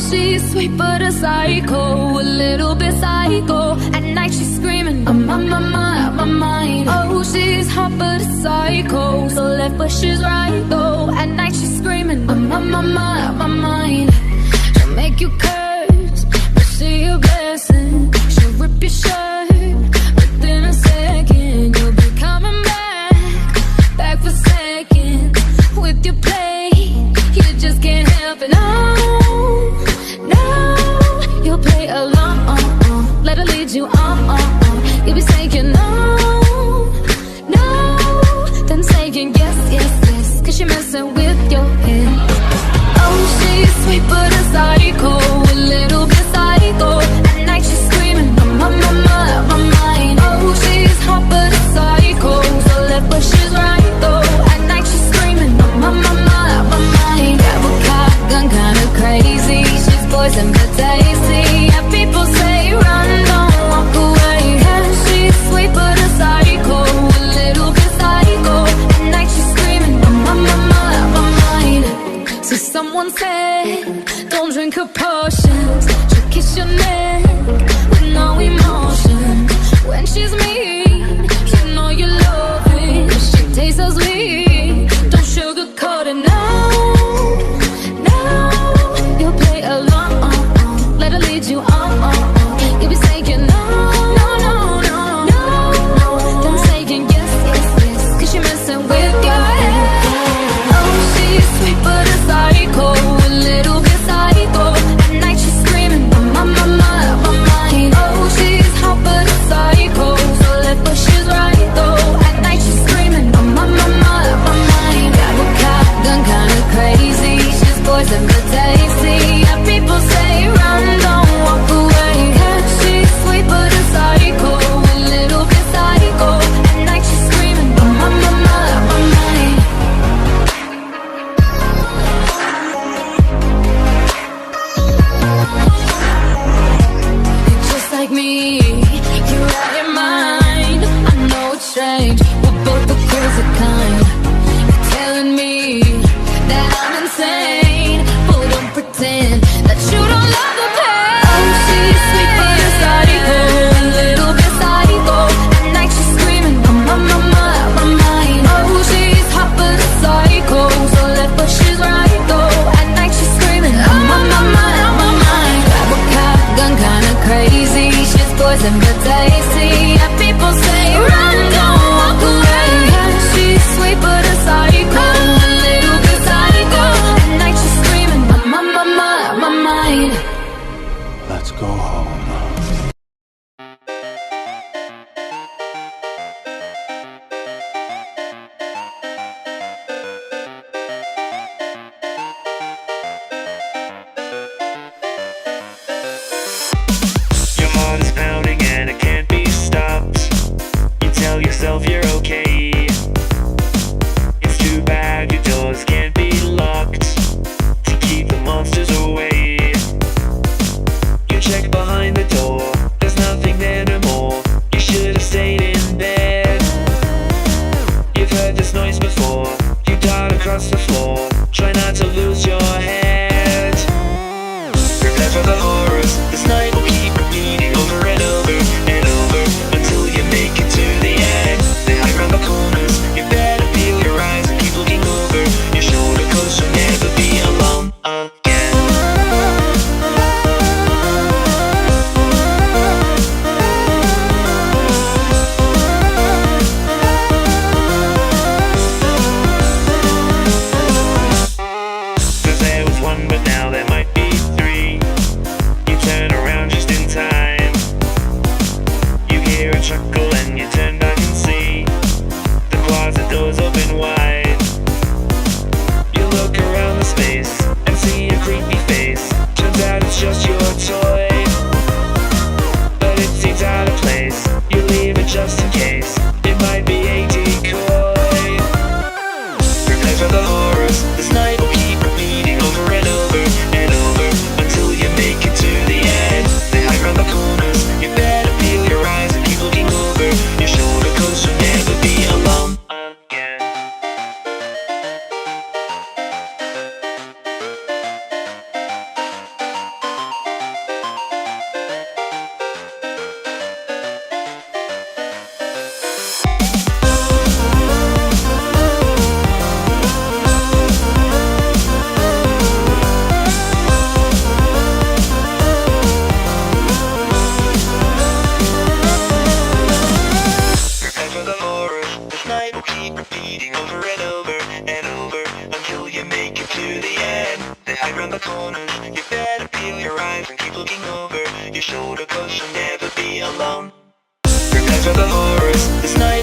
She's sweet but a psycho, a little bit psycho. At night she's screaming, I'm on my mind. Oh, she's hot but a psycho, so left but she's right though. At night she's screaming, I'm on my mind. She'll make you curse, but see a blessing. She'll rip your shirt within a second. You'll be coming back for seconds with your play. You just can't help it. You'll play along, let her lead you on. You'll be saying no, then saying yes, cause you're messing with your head. Oh, she's sweet but a psycho, a little bit psycho. At night she's screaming, I'm on my mind. Oh, she's hot but a psycho, so left but she's right though. At night she's screaming, I'm on my mind. Got a cock gun, kinda crazy. She's poison but tasty. Yeah, people say run, don't walk away. Yeah, she's sweet but a psycho, a little bit psycho. At night she's screaming, I'm on my mind. So someone said, don't drink her potions. She'll kiss your neck with no emotion. When she's mean, you know you love it. She tastes so sweet, don't sugarcoat it, no. You'll play along, let her lead you on. You'll be saying no, then saying yes, cause you're messing with your head. Oh, she's sweet but a psycho, a little bit psycho. At night she's screaming, I'm on my mind. Oh, she's hot but a psycho, so left but she's right though. At night she's screaming, I'm on my mind. Got a cock gun, kinda crazy. She's poison but tasty. Yeah, people say run, don't walk away. Yeah, she's sweet but a psycho, a little bit psycho. At night she's screaming, I'm on my mind. You're just like me, you're out your mind. I know it's strange, we're both the crazy kind. You're telling me that I'm insane, but don't pretend that you don't love the pain. Oh, she's sweet but a psycho, a little bit psycho. At night she's screaming, I'm on my mind. Oh, she's hot but a psycho, so left but she's right though. At night she's screaming, I'm on my mind. Grab a cock gun, kinda crazy. She's poison but tasty. Yeah, people say run, don't walk away. Yeah, she's sweet but a psycho, a little bit psycho. At night she's screaming, I'm on my mind. Let's go home. Your mind's pounding and I can't open the door, there's nothing there no more. You should have stayed in bed. You've heard this noise before. You dart across the floor, try not to lose your head. Prepare for the horrors. This night will keep repeating over and over and over until you make it to the end. They hide around the corners. You better peel your eyes and keep looking over your shoulder, 'cause you'll never be alone again. There was one, but now there might be three. You turn around just in time. You hear a chuckle and you turn back and see the closet doors open wide. You look around the space and see a creepy face. Turns out it's just your toy, but it seems out of place. You leave it just in case. It might be a decoy. Prepare for the horrors. This night will keep repeating over and over and over until you make it to the end. They hide around the corners. You better peel your eyes and keep looking over your shoulder, 'cause you'll never be alone again. Prepare for the horror. This night will keep repeating over and over and over until you make it to the end. They hide around the corners. You better peel your eyes and keep looking over your shoulder, 'cause you'll never be alone. Prepare for the horrors. This night